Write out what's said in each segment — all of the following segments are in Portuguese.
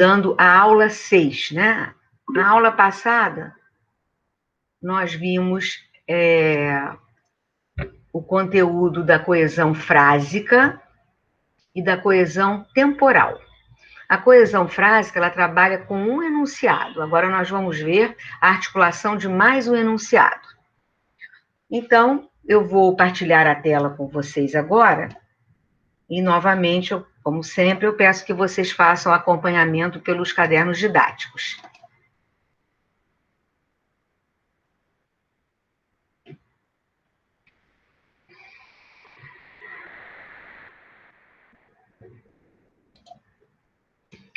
dando a aula 6, né? Na aula passada, nós vimos o conteúdo da coesão frásica e da coesão temporal. A coesão frásica, ela trabalha com um enunciado. Agora nós vamos ver a articulação de mais um enunciado. Então, eu vou partilhar a tela com vocês agora. E, novamente, como sempre, eu peço que vocês façam acompanhamento pelos cadernos didáticos.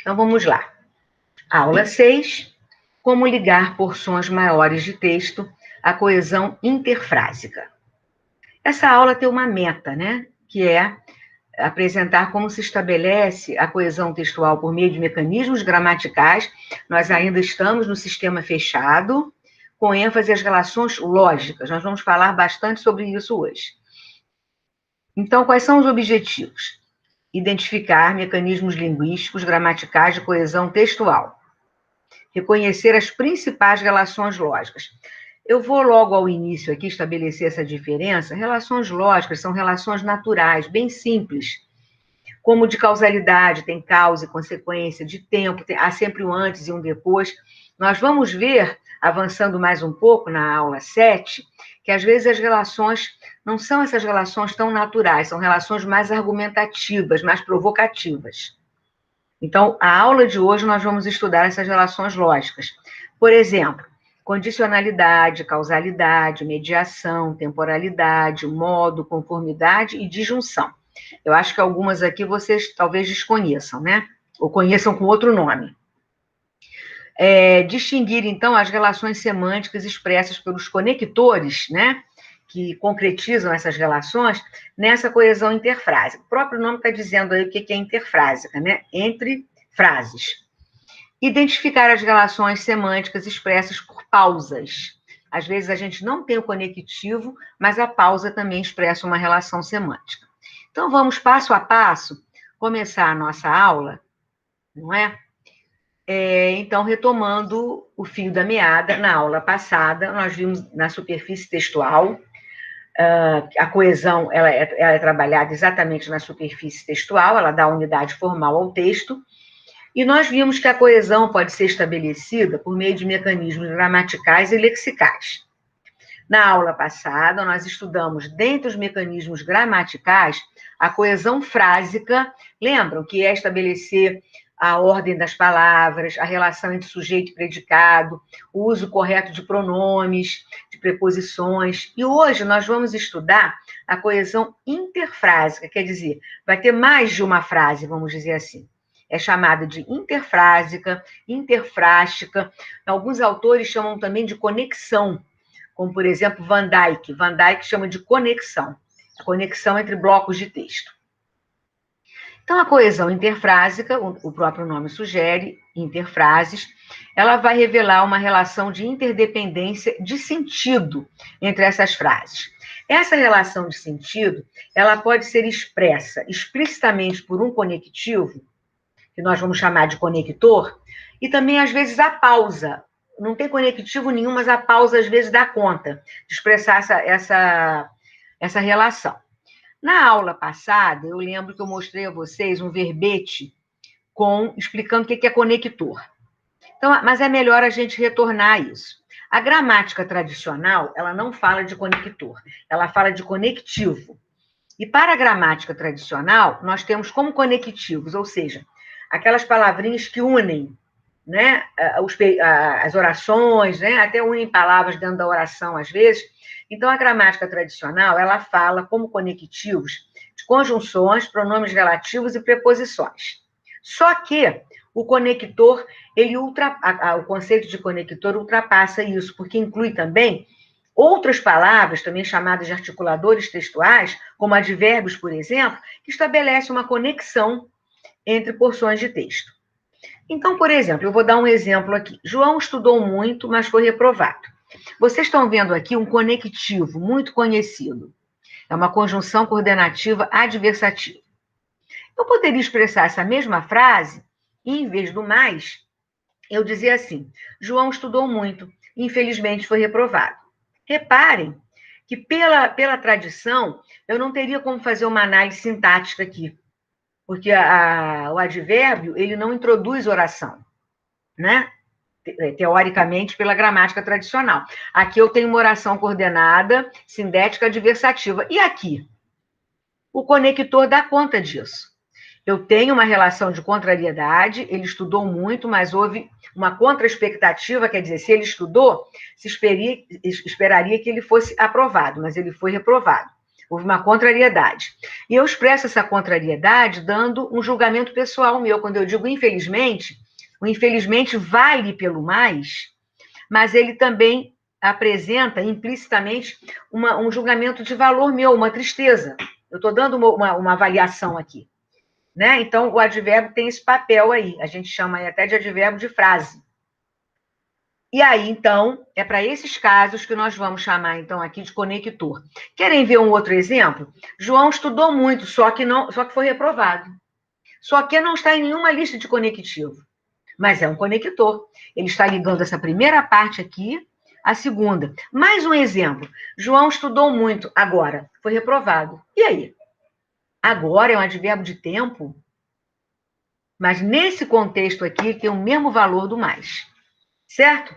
Então, vamos lá. Aula 6, como ligar porções maiores de texto à coesão interfrásica. Essa aula tem uma meta, né? Que é apresentar como se estabelece a coesão textual por meio de mecanismos gramaticais. Nós ainda estamos no sistema fechado, com ênfase às relações lógicas. Nós vamos falar bastante sobre isso hoje. Então, quais são os objetivos? Identificar mecanismos linguísticos gramaticais de coesão textual. Reconhecer as principais relações lógicas. Eu vou logo ao início aqui estabelecer essa diferença. Relações lógicas são relações naturais, bem simples, como de causalidade, tem causa e consequência, de tempo, há sempre um antes e um depois. Nós vamos ver, avançando mais um pouco na aula 7, que às vezes as relações não são essas relações tão naturais, são relações mais argumentativas, mais provocativas. Então, a aula de hoje nós vamos estudar essas relações lógicas. Por exemplo, condicionalidade, causalidade, mediação, temporalidade, modo, conformidade e disjunção. Eu acho que algumas aqui vocês talvez desconheçam, né? Ou conheçam com outro nome. Distinguir, então, as relações semânticas expressas pelos conectores, né? Que concretizam essas relações nessa coesão interfrásica. O próprio nome está dizendo aí o que é interfrásica, né? Entre frases. Identificar as relações semânticas expressas por pausas. Às vezes a gente não tem o conectivo, mas a pausa também expressa uma relação semântica. Então, vamos passo a passo começar a nossa aula, não é? Então, retomando o fio da meada, na aula passada, nós vimos na superfície textual, a coesão ela é trabalhada exatamente na superfície textual, ela dá unidade formal ao texto, e nós vimos que a coesão pode ser estabelecida por meio de mecanismos gramaticais e lexicais. Na aula passada, nós estudamos, dentre os mecanismos gramaticais, a coesão frásica. Lembram que é estabelecer a ordem das palavras, a relação entre sujeito e predicado, o uso correto de pronomes, de preposições. E hoje nós vamos estudar a coesão interfrásica, quer dizer, vai ter mais de uma frase, vamos dizer assim. É chamada de interfrásica, interfrástica. Alguns autores chamam também de conexão, como, por exemplo, Van Dyck. Van Dyck chama de conexão, a conexão entre blocos de texto. Então, a coesão interfrásica, o próprio nome sugere, interfrases, ela vai revelar uma relação de interdependência de sentido entre essas frases. Essa relação de sentido, ela pode ser expressa explicitamente por um conectivo, que nós vamos chamar de conector, e também, às vezes, a pausa. Não tem conectivo nenhum, mas a pausa, às vezes, dá conta de expressar essa relação. Na aula passada, eu lembro que eu mostrei a vocês um verbete explicando o que é conector. Então, mas é melhor a gente retornar a isso. A gramática tradicional, ela não fala de conector, ela fala de conectivo. E para a gramática tradicional, nós temos como conectivos, ou seja, aquelas palavrinhas que unem, né, as orações, né, até unem palavras dentro da oração, às vezes. Então, a gramática tradicional, ela fala como conectivos de conjunções, pronomes relativos e preposições. Só que o conector, o conceito de conector ultrapassa isso, porque inclui também outras palavras, também chamadas de articuladores textuais, como advérbios, por exemplo, que estabelecem uma conexão entre porções de texto. Então, por exemplo, eu vou dar um exemplo aqui. João estudou muito, mas foi reprovado. Vocês estão vendo aqui um conectivo muito conhecido. É uma conjunção coordenativa adversativa. Eu poderia expressar essa mesma frase E, em vez do mais, eu dizia assim: João estudou muito, infelizmente foi reprovado. Reparem que, pela tradição, eu não teria como fazer uma análise sintática aqui, porque o advérbio ele não introduz oração, né? Teoricamente, pela gramática tradicional. Aqui eu tenho uma oração coordenada, sindética, adversativa. E aqui? O conector dá conta disso. Eu tenho uma relação de contrariedade, ele estudou muito, mas houve uma contra-expectativa, quer dizer, se ele estudou, se esperaria que ele fosse aprovado, mas ele foi reprovado. Houve uma contrariedade. E eu expresso essa contrariedade dando um julgamento pessoal meu. Quando eu digo infelizmente, o infelizmente vale pelo mais, mas ele também apresenta implicitamente um julgamento de valor meu, uma tristeza. Eu estou dando uma avaliação aqui. Né? Então, o advérbio tem esse papel aí. A gente chama aí até de advérbio de frase. E aí, então, é para esses casos que nós vamos chamar, então, aqui de conector. Querem ver um outro exemplo? João estudou muito, só que foi reprovado. Só que não está em nenhuma lista de conectivo. Mas é um conector. Ele está ligando essa primeira parte aqui à segunda. Mais um exemplo. João estudou muito, agora foi reprovado. E aí? Agora é um advérbio de tempo, mas nesse contexto aqui tem o mesmo valor do mais. Certo?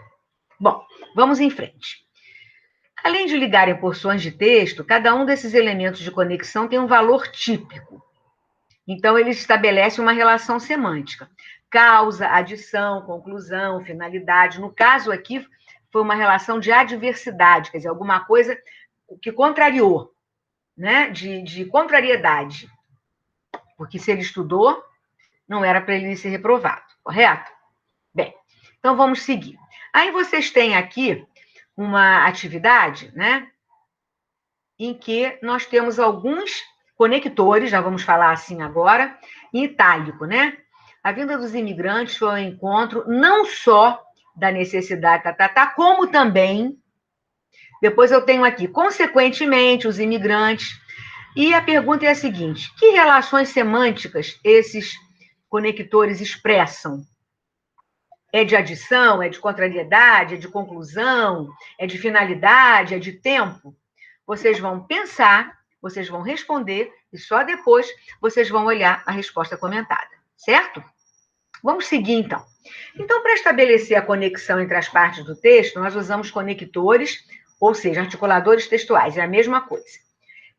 Bom, vamos em frente. Além de ligar em porções de texto, cada um desses elementos de conexão tem um valor típico. Então, eles estabelecem uma relação semântica. Causa, adição, conclusão, finalidade. No caso aqui, foi uma relação de adversidade, quer dizer, alguma coisa que contrariou, né? De contrariedade. Porque se ele estudou, não era para ele ser reprovado, correto? Bem, então vamos seguir. Aí vocês têm aqui uma atividade, né? Em que nós temos alguns conectores, já vamos falar assim agora, em itálico, né? A vinda dos imigrantes foi um encontro não só da necessidade, como também, depois eu tenho aqui, consequentemente, os imigrantes. E a pergunta é a seguinte: que relações semânticas esses conectores expressam? É de adição, é de contrariedade, é de conclusão, é de finalidade, é de tempo? Vocês vão pensar, vocês vão responder e só depois vocês vão olhar a resposta comentada, certo? Vamos seguir, então. Então, para estabelecer a conexão entre as partes do texto, nós usamos conectores, ou seja, articuladores textuais, é a mesma coisa.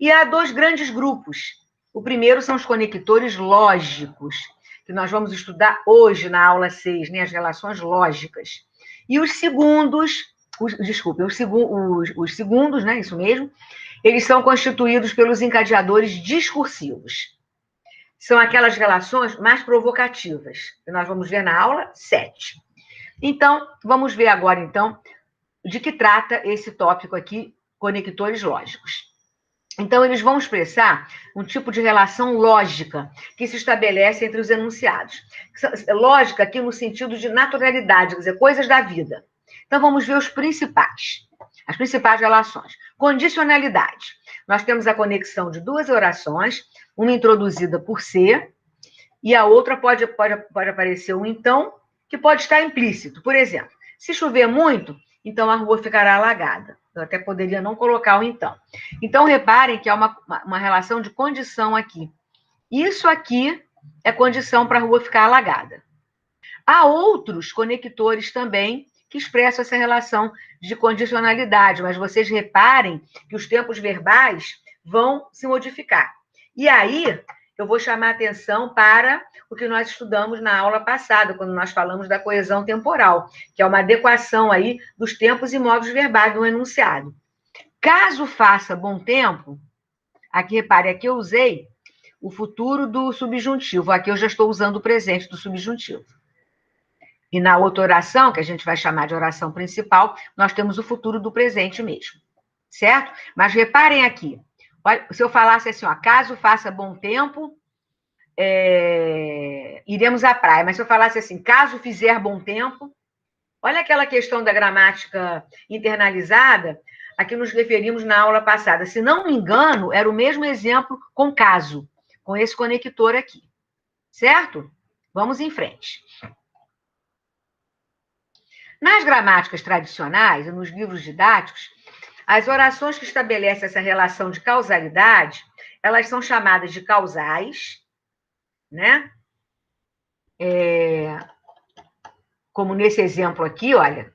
E há dois grandes grupos. O primeiro são os conectores lógicos, que nós vamos estudar hoje na aula 6, né, as relações lógicas. E os segundos, os segundos, né, isso mesmo, eles são constituídos pelos encadeadores discursivos. São aquelas relações mais provocativas, que nós vamos ver na aula 7. Então, vamos ver agora, então, de que trata esse tópico aqui, conectores lógicos. Então, eles vão expressar um tipo de relação lógica que se estabelece entre os enunciados. Lógica aqui no sentido de naturalidade, quer dizer, coisas da vida. Então, vamos ver os principais, as principais relações. Condicionalidade. Nós temos a conexão de duas orações, uma introduzida por ser, e a outra pode aparecer um então, que pode estar implícito. Por exemplo, se chover muito, então a rua ficará alagada. Eu até poderia não colocar o então. Então, reparem que há uma relação de condição aqui. Isso aqui é condição para a rua ficar alagada. Há outros conectores também que expressam essa relação de condicionalidade, mas vocês reparem que os tempos verbais vão se modificar. E aí, eu vou chamar a atenção para o que nós estudamos na aula passada, quando nós falamos da coesão temporal, que é uma adequação aí dos tempos e modos verbais do enunciado. Caso faça bom tempo, aqui, repare, aqui eu usei o futuro do subjuntivo, aqui eu já estou usando o presente do subjuntivo. E na outra oração, que a gente vai chamar de oração principal, nós temos o futuro do presente mesmo, certo? Mas reparem aqui, olha, se eu falasse assim, ó, caso faça bom tempo, iremos à praia. Mas se eu falasse assim, caso fizer bom tempo, olha aquela questão da gramática internalizada a que nos referimos na aula passada. Se não me engano, era o mesmo exemplo com caso, com esse conector aqui, certo? Vamos em frente. Nas gramáticas tradicionais e nos livros didáticos, as orações que estabelecem essa relação de causalidade, elas são chamadas de causais, né? Como nesse exemplo aqui, olha,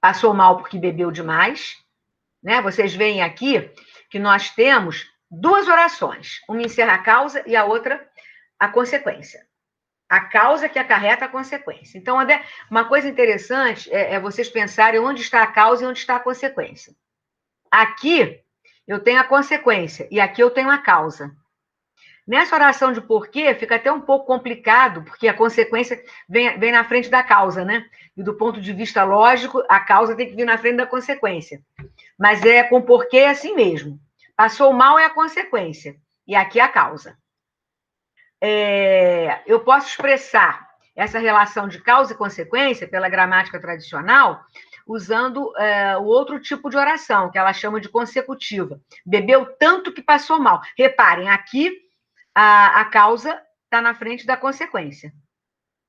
passou mal porque bebeu demais, né? Vocês veem aqui que nós temos duas orações, uma encerra a causa e a outra a consequência. A causa que acarreta a consequência. Então, uma coisa interessante é vocês pensarem onde está a causa e onde está a consequência. Aqui eu tenho a consequência e aqui eu tenho a causa. Nessa oração de porquê, fica até um pouco complicado, porque a consequência vem na frente da causa, né? E do ponto de vista lógico, a causa tem que vir na frente da consequência. Mas com porquê é assim mesmo. Passou mal é a consequência, e aqui é a causa. Eu posso expressar essa relação de causa e consequência pela gramática tradicional usando o outro tipo de oração, que ela chama de consecutiva. Bebeu tanto que passou mal. Reparem, aqui a causa está na frente da consequência.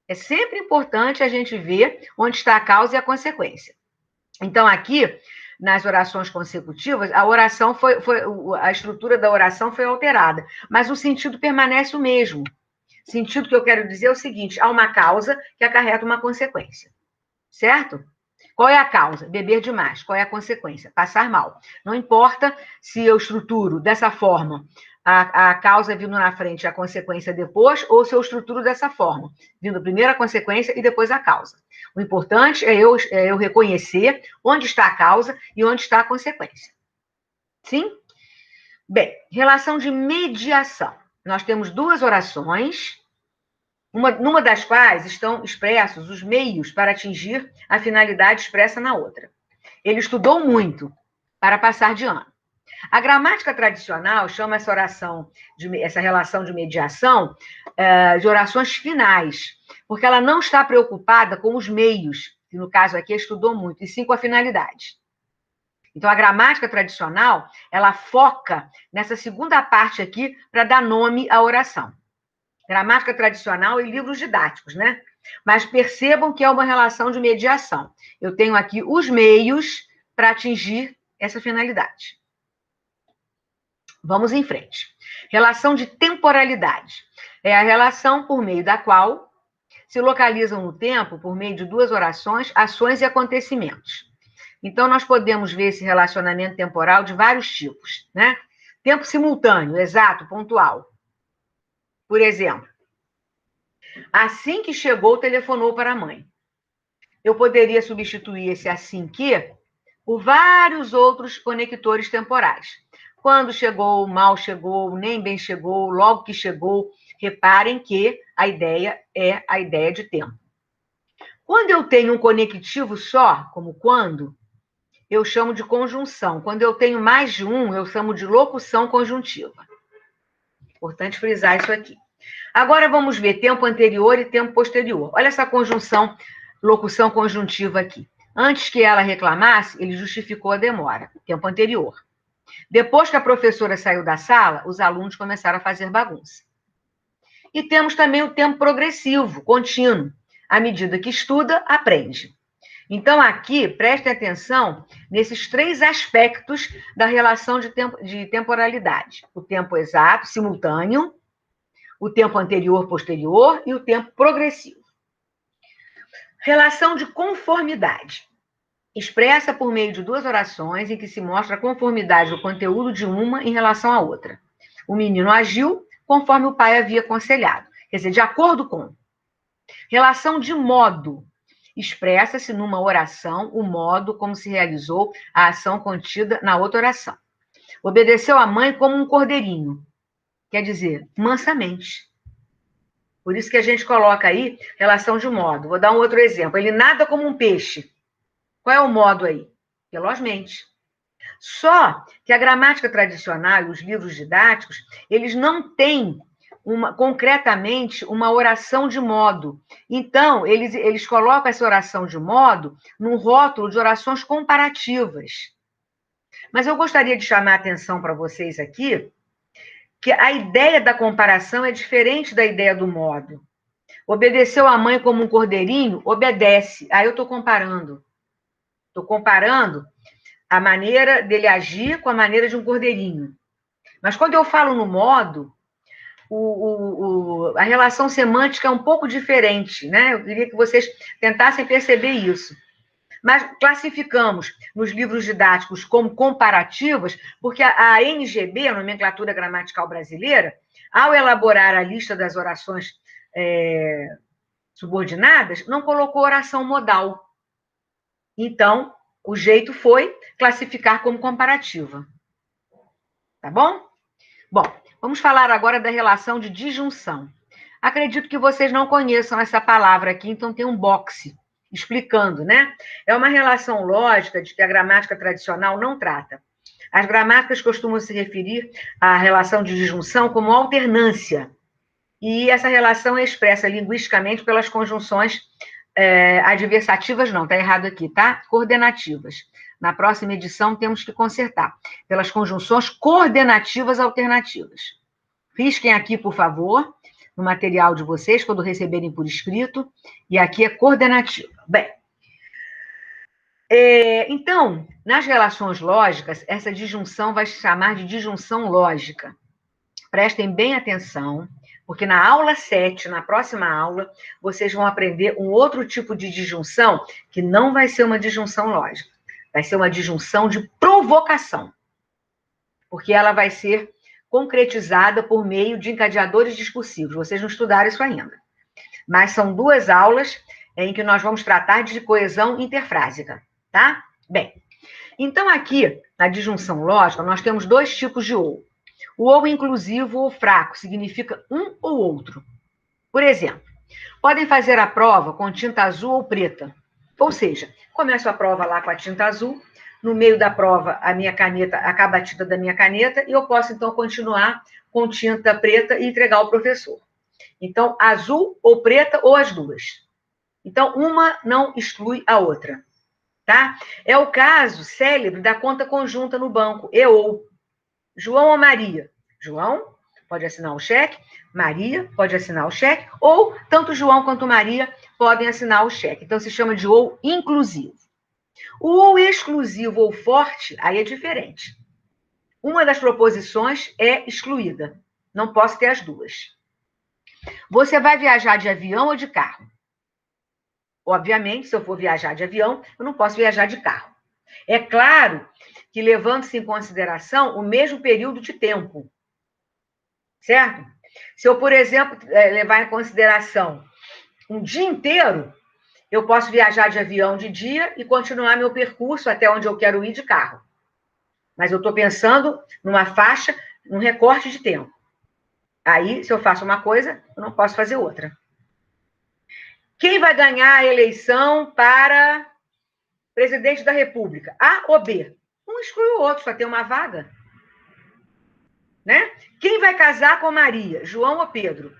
É sempre importante a gente ver onde está a causa e a consequência. Então, aqui, nas orações consecutivas, a estrutura da oração foi alterada, mas o sentido permanece o mesmo. O sentido que eu quero dizer é o seguinte: há uma causa que acarreta uma consequência, certo? Qual é a causa? Beber demais. Qual é a consequência? Passar mal. Não importa se eu estruturo dessa forma, a causa vindo na frente e a consequência depois, ou se eu estruturo dessa forma, vindo primeiro a consequência e depois a causa. O importante é eu reconhecer onde está a causa e onde está a consequência. Sim? Bem, relação de mediação. Nós temos duas orações, numa das quais estão expressos os meios para atingir a finalidade expressa na outra. Ele estudou muito para passar de ano. A gramática tradicional chama essa relação de mediação de orações finais, porque ela não está preocupada com os meios, que no caso aqui estudou muito, e sim com a finalidade. Então, a gramática tradicional, ela foca nessa segunda parte aqui para dar nome à oração. Gramática tradicional e livros didáticos, né? Mas percebam que é uma relação de mediação. Eu tenho aqui os meios para atingir essa finalidade. Vamos em frente. Relação de temporalidade. É a relação por meio da qual se localizam no tempo, por meio de duas orações, ações e acontecimentos. Então, nós podemos ver esse relacionamento temporal de vários tipos, né? Tempo simultâneo, exato, pontual. Por exemplo, assim que chegou, telefonou para a mãe. Eu poderia substituir esse assim que por vários outros conectores temporais. Quando chegou, mal chegou, nem bem chegou, logo que chegou. Reparem que a ideia é a ideia de tempo. Quando eu tenho um conectivo só, como quando, eu chamo de conjunção. Quando eu tenho mais de um, eu chamo de locução conjuntiva. Importante frisar isso aqui. Agora vamos ver tempo anterior e tempo posterior. Olha essa conjunção, locução conjuntiva aqui. Antes que ela reclamasse, ele justificou a demora, tempo anterior. Depois que a professora saiu da sala, os alunos começaram a fazer bagunça. E temos também o tempo progressivo, contínuo. À medida que estuda, aprende. Então, aqui, prestem atenção nesses três aspectos da relação de temporalidade. O tempo exato, simultâneo, o tempo anterior, posterior e o tempo progressivo. Relação de conformidade. Expressa por meio de duas orações em que se mostra a conformidade do conteúdo de uma em relação à outra. O menino agiu conforme o pai havia aconselhado, quer dizer, de acordo com. Relação de modo. Expressa-se numa oração o modo como se realizou a ação contida na outra oração. Obedeceu à mãe como um cordeirinho, quer dizer, mansamente. Por isso que a gente coloca aí relação de modo. Vou dar um outro exemplo. Ele nada como um peixe. Qual é o modo aí? Velozmente. Só que a gramática tradicional e os livros didáticos, eles não têm concretamente uma oração de modo. Então, eles colocam essa oração de modo num rótulo de orações comparativas. Mas eu gostaria de chamar a atenção para vocês aqui que a ideia da comparação é diferente da ideia do modo. Obedeceu a mãe como um cordeirinho, obedece. Aí eu estou comparando. Estou comparando a maneira dele agir com a maneira de um cordeirinho. Mas quando eu falo no modo, a relação semântica é um pouco diferente, né? Eu queria que vocês tentassem perceber isso. Mas classificamos nos livros didáticos como comparativas, porque a NGB, a Nomenclatura Gramatical Brasileira, ao elaborar a lista das orações subordinadas, não colocou oração modal. Então, o jeito foi classificar como comparativa. Tá bom? Bom, vamos falar agora da relação de disjunção. Acredito que vocês não conheçam essa palavra aqui, então tem um boxe explicando, né? É uma relação lógica de que a gramática tradicional não trata. As gramáticas costumam se referir à relação de disjunção como alternância. E essa relação é expressa linguisticamente pelas conjunções adversativas, não, está errado aqui, tá? Coordenativas. Na próxima edição temos que consertar. Pelas conjunções coordenativas alternativas. Risquem aqui, por favor, no material de vocês, quando receberem por escrito, e aqui é coordenativo. Bem, então, nas relações lógicas, essa disjunção vai se chamar de disjunção lógica. Prestem bem atenção, porque na aula 7, na próxima aula, vocês vão aprender um outro tipo de disjunção, que não vai ser uma disjunção lógica, vai ser uma disjunção de provocação, porque ela vai ser concretizada por meio de encadeadores discursivos. Vocês não estudaram isso ainda. Mas são 2 aulas em que nós vamos tratar de coesão interfrásica, tá? Bem, então aqui, na disjunção lógica, nós temos 2 tipos de ou. O ou inclusivo ou fraco significa um ou outro. Por exemplo, podem fazer a prova com tinta azul ou preta. Ou seja, começo a prova lá com a tinta azul, no meio da prova a minha caneta, acaba a tinta da minha caneta, e eu posso então continuar com tinta preta e entregar ao professor. Então, azul ou preta ou as 2. Então, uma não exclui a outra, tá? É o caso célebre da conta conjunta no banco, e ou. João ou Maria? João pode assinar o cheque, Maria pode assinar o cheque, ou tanto João quanto Maria podem assinar o cheque. Então, se chama de ou inclusivo. O ou exclusivo ou forte, aí é diferente. Uma das proposições é excluída. Não posso ter as 2. Você vai viajar de avião ou de carro? Obviamente, se eu for viajar de avião, eu não posso viajar de carro. É claro que levando-se em consideração o mesmo período de tempo, certo? Se eu, por exemplo, levar em consideração um dia inteiro, eu posso viajar de avião de dia e continuar meu percurso até onde eu quero ir de carro. Mas eu estou pensando numa faixa, num recorte de tempo. Aí, se eu faço uma coisa, eu não posso fazer outra. Quem vai ganhar a eleição para presidente da República? A ou B? Um exclui o outro, só tem uma vaga. Né? Quem vai casar com Maria? João ou Pedro?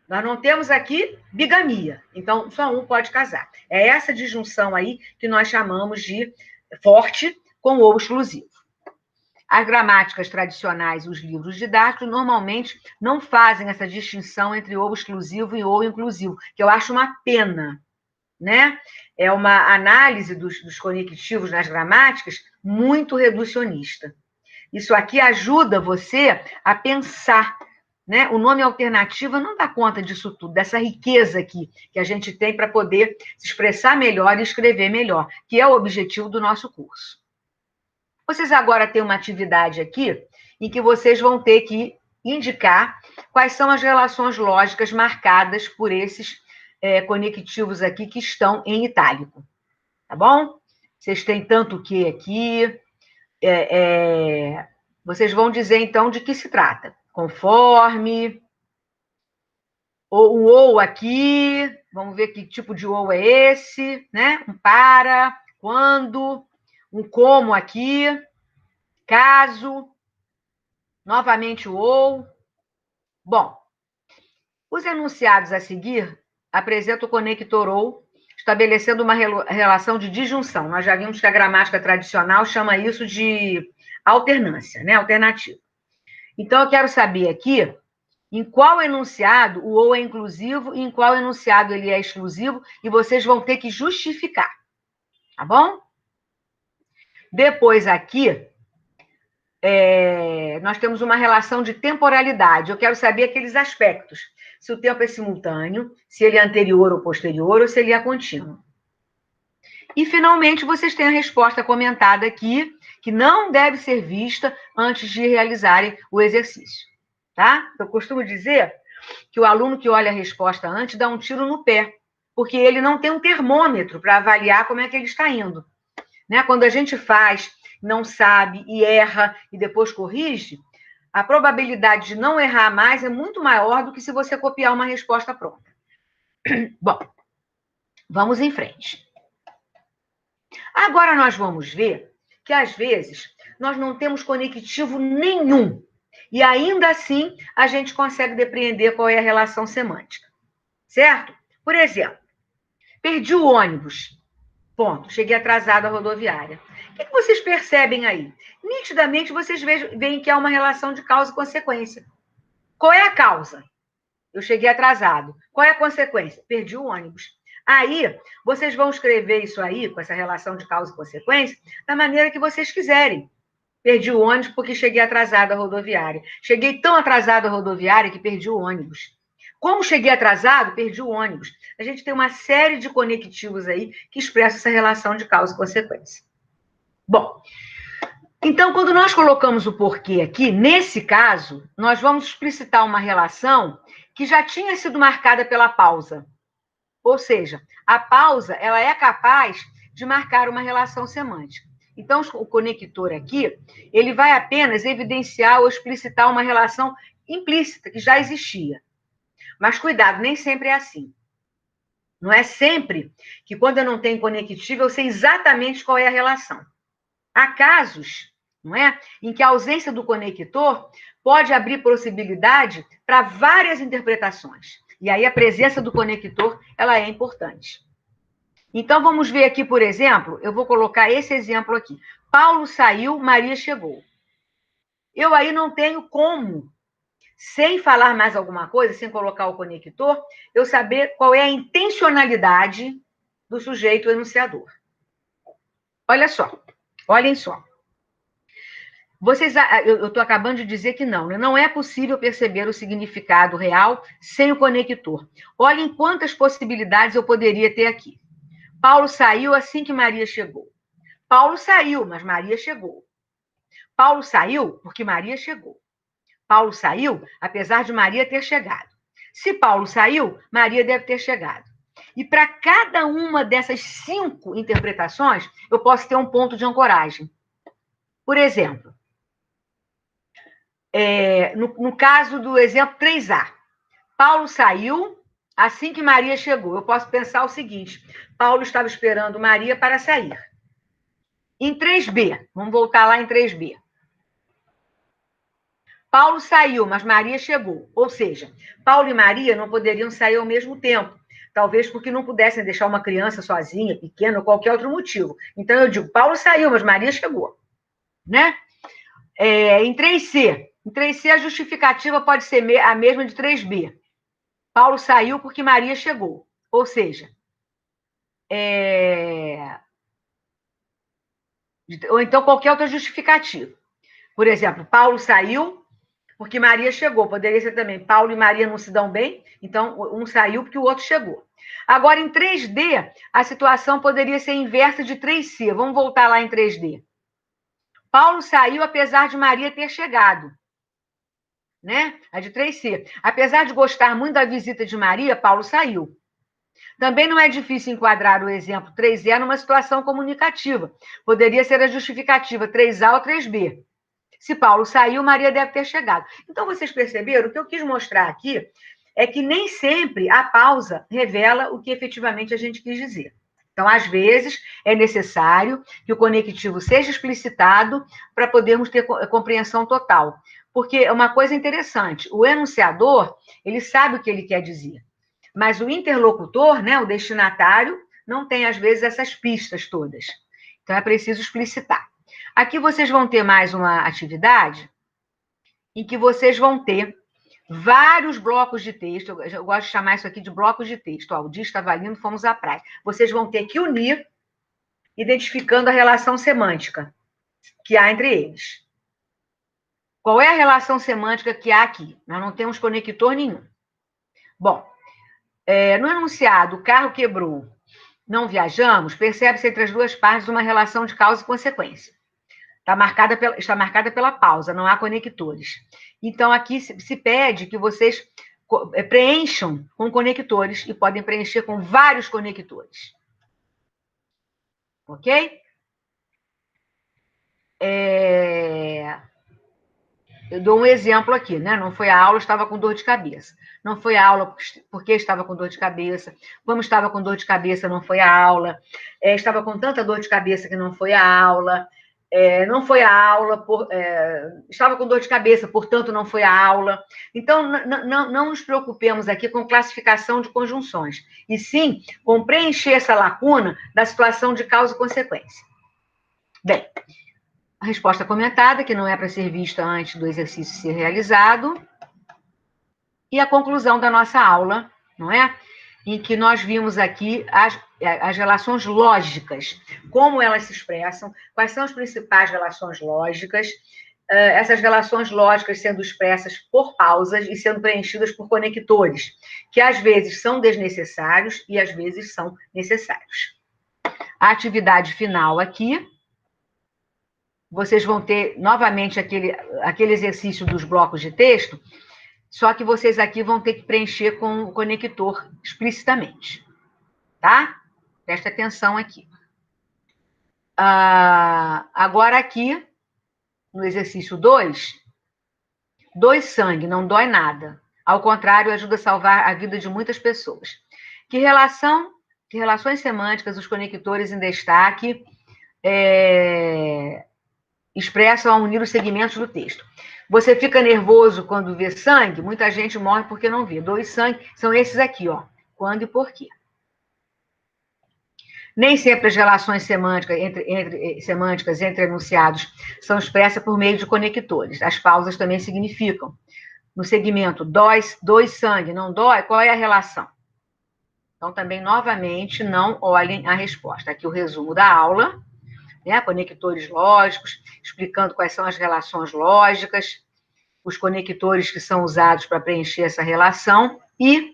Nós não temos aqui bigamia, então só um pode casar. É essa disjunção aí que nós chamamos de forte com ou exclusivo. As gramáticas tradicionais, os livros didáticos, normalmente não fazem essa distinção entre ou exclusivo e ou inclusivo, que eu acho uma pena, né? É uma análise dos conectivos nas gramáticas muito reducionista. Isso aqui ajuda você a pensar, né? O nome alternativa não dá conta disso tudo, dessa riqueza aqui que a gente tem para poder se expressar melhor e escrever melhor, que é o objetivo do nosso curso. Vocês agora têm uma atividade aqui em que vocês vão ter que indicar quais são as relações lógicas marcadas por esses conectivos aqui que estão em itálico, tá bom? Vocês têm tanto que aqui. Vocês vão dizer, então, de que se trata. Conforme, ou um ou aqui, vamos ver que tipo de ou é esse, né? Um para, quando, um como aqui, caso, novamente o ou. Bom, os enunciados a seguir apresentam o conector ou, estabelecendo uma relação de disjunção. Nós já vimos que a gramática tradicional chama isso de alternância, né? Alternativa. Então, eu quero saber aqui em qual enunciado o ou é inclusivo e em qual enunciado ele é exclusivo, e vocês vão ter que justificar, tá bom? Depois aqui, nós temos uma relação de temporalidade. Eu quero saber aqueles aspectos. Se o tempo é simultâneo, se ele é anterior ou posterior, ou se ele é contínuo. E, finalmente, vocês têm a resposta comentada aqui, que não deve ser vista antes de realizarem o exercício. Tá? Eu costumo dizer que o aluno que olha a resposta antes dá um tiro no pé, porque ele não tem um termômetro para avaliar como é que ele está indo. Né? Quando a gente faz, não sabe e erra e depois corrige, a probabilidade de não errar mais é muito maior do que se você copiar uma resposta pronta. Bom, vamos em frente. Agora nós vamos ver que, às vezes, nós não temos conectivo nenhum. E, ainda assim, a gente consegue depreender qual é a relação semântica. Certo? Por exemplo, perdi o ônibus. Ponto. Cheguei atrasado à rodoviária. O que vocês percebem aí? Nitidamente, vocês veem que há uma relação de causa e consequência. Qual é a causa? Eu cheguei atrasado. Qual é a consequência? Perdi o ônibus. Aí, vocês vão escrever isso aí, com essa relação de causa e consequência, da maneira que vocês quiserem. Perdi o ônibus porque cheguei atrasado à rodoviária. Cheguei tão atrasado à rodoviária que perdi o ônibus. Como cheguei atrasado, perdi o ônibus. A gente tem uma série de conectivos aí que expressam essa relação de causa e consequência. Bom, então, quando nós colocamos o porquê aqui, nesse caso, nós vamos explicitar uma relação que já tinha sido marcada pela pausa. Ou seja, a pausa, ela é capaz de marcar uma relação semântica. Então, o conector aqui, ele vai apenas evidenciar ou explicitar uma relação implícita, que já existia. Mas, cuidado, nem sempre é assim. Não é sempre que, quando eu não tenho conectivo, eu sei exatamente qual é a relação. Há casos, não é, em que a ausência do conector pode abrir possibilidade para várias interpretações. E aí a presença do conector, ela é importante. Então, vamos ver aqui, por exemplo, eu vou colocar esse exemplo aqui. Paulo saiu, Maria chegou. Eu aí não tenho como, sem falar mais alguma coisa, sem colocar o conector, eu saber qual é a intencionalidade do sujeito enunciador. Olha só, olhem só. Eu estou acabando de dizer que não é possível perceber o significado real sem o conector. Olhem quantas possibilidades eu poderia ter aqui. Paulo saiu assim que Maria chegou. Paulo saiu, mas Maria chegou. Paulo saiu porque Maria chegou. Paulo saiu, apesar de Maria ter chegado. Se Paulo saiu, Maria deve ter chegado. E para cada uma dessas 5 interpretações, eu posso ter um ponto de ancoragem. Por exemplo, no caso do exemplo 3A, Paulo saiu assim que Maria chegou. Eu posso pensar o seguinte: Paulo estava esperando Maria para sair. Em 3B, vamos voltar lá em 3B. Paulo saiu, mas Maria chegou. Ou seja, Paulo e Maria não poderiam sair ao mesmo tempo. Talvez porque não pudessem deixar uma criança sozinha, pequena, ou qualquer outro motivo. Então, eu digo, Paulo saiu, mas Maria chegou. Né? Em 3C, a justificativa pode ser a mesma de 3B. Paulo saiu porque Maria chegou. Ou seja, ou então qualquer outra justificativa. Por exemplo, Paulo saiu porque Maria chegou. Poderia ser também, Paulo e Maria não se dão bem, então um saiu porque o outro chegou. Agora, em 3D, a situação poderia ser inversa de 3C. Vamos voltar lá em 3D. Paulo saiu apesar de Maria ter chegado. Né? A de 3C. Apesar de gostar muito da visita de Maria, Paulo saiu. Também não é difícil enquadrar o exemplo 3E numa situação comunicativa. Poderia ser a justificativa 3A ou 3B. Se Paulo saiu, Maria deve ter chegado. Então, vocês perceberam? O que eu quis mostrar aqui é que nem sempre a pausa revela o que efetivamente a gente quis dizer. Então, às vezes, é necessário que o conectivo seja explicitado para podermos ter compreensão total. Porque é uma coisa interessante, o enunciador, ele sabe o que ele quer dizer, mas o interlocutor, né, o destinatário, não tem, às vezes, essas pistas todas. Então, é preciso explicitar. Aqui vocês vão ter mais uma atividade em que vocês vão ter vários blocos de texto, eu gosto de chamar isso aqui de blocos de texto. Ó, o dia estava lindo, fomos à praia. Vocês vão ter que unir, identificando a relação semântica que há entre eles. Qual é a relação semântica que há aqui? Nós não temos conector nenhum. Bom, no enunciado, o carro quebrou, não viajamos, percebe-se entre as duas partes uma relação de causa e consequência. Está marcada pela pausa, não há conectores. Então, aqui se pede que vocês preencham com conectores e podem preencher com vários conectores. Ok? Eu dou um exemplo aqui, né? Não foi a aula, estava com dor de cabeça. Não foi a aula porque estava com dor de cabeça. Como estava com dor de cabeça, não foi a aula. Estava com tanta dor de cabeça que não foi a aula. Não foi a aula, estava com dor de cabeça, portanto, não foi a aula. Então, não nos preocupemos aqui com classificação de conjunções, e sim com preencher essa lacuna da situação de causa e consequência. Bem, a resposta comentada, que não é para ser vista antes do exercício ser realizado, e a conclusão da nossa aula, não é? Em que nós vimos aqui as relações lógicas, como elas se expressam, quais são as principais relações lógicas, essas relações lógicas sendo expressas por pausas e sendo preenchidas por conectores, que às vezes são desnecessários e às vezes são necessários. A atividade final aqui, vocês vão ter novamente aquele exercício dos blocos de texto, só que vocês aqui vão ter que preencher com o conector explicitamente, tá? Presta atenção aqui. Agora aqui, no exercício 2, doe sangue, não dói nada. Ao contrário, ajuda a salvar a vida de muitas pessoas. Que relações semânticas os conectores em destaque expressam ao unir os segmentos do texto? Você fica nervoso quando vê sangue? Muita gente morre porque não vê. Doe sangue são esses aqui, ó. Quando e por quê? Nem sempre as relações semânticas entre enunciados são expressas por meio de conectores. As pausas também significam. No segmento, dói sangue, não dói? Qual é a relação? Então, também, novamente, não olhem a resposta. Aqui o resumo da aula, né? Conectores lógicos, explicando quais são as relações lógicas, os conectores que são usados para preencher essa relação e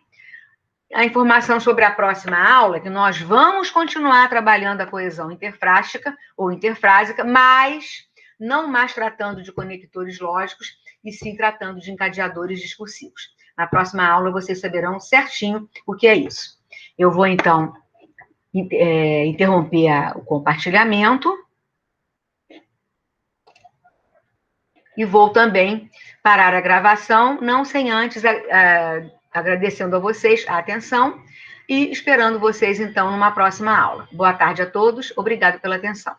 a informação sobre a próxima aula, que nós vamos continuar trabalhando a coesão interfrástica ou interfrásica, mas não mais tratando de conectores lógicos, e sim tratando de encadeadores discursivos. Na próxima aula, vocês saberão certinho o que é isso. Eu vou, então, interromper o compartilhamento e vou também parar a gravação, não sem antes agradecendo a vocês a atenção e esperando vocês, então, numa próxima aula. Boa tarde a todos, obrigado pela atenção.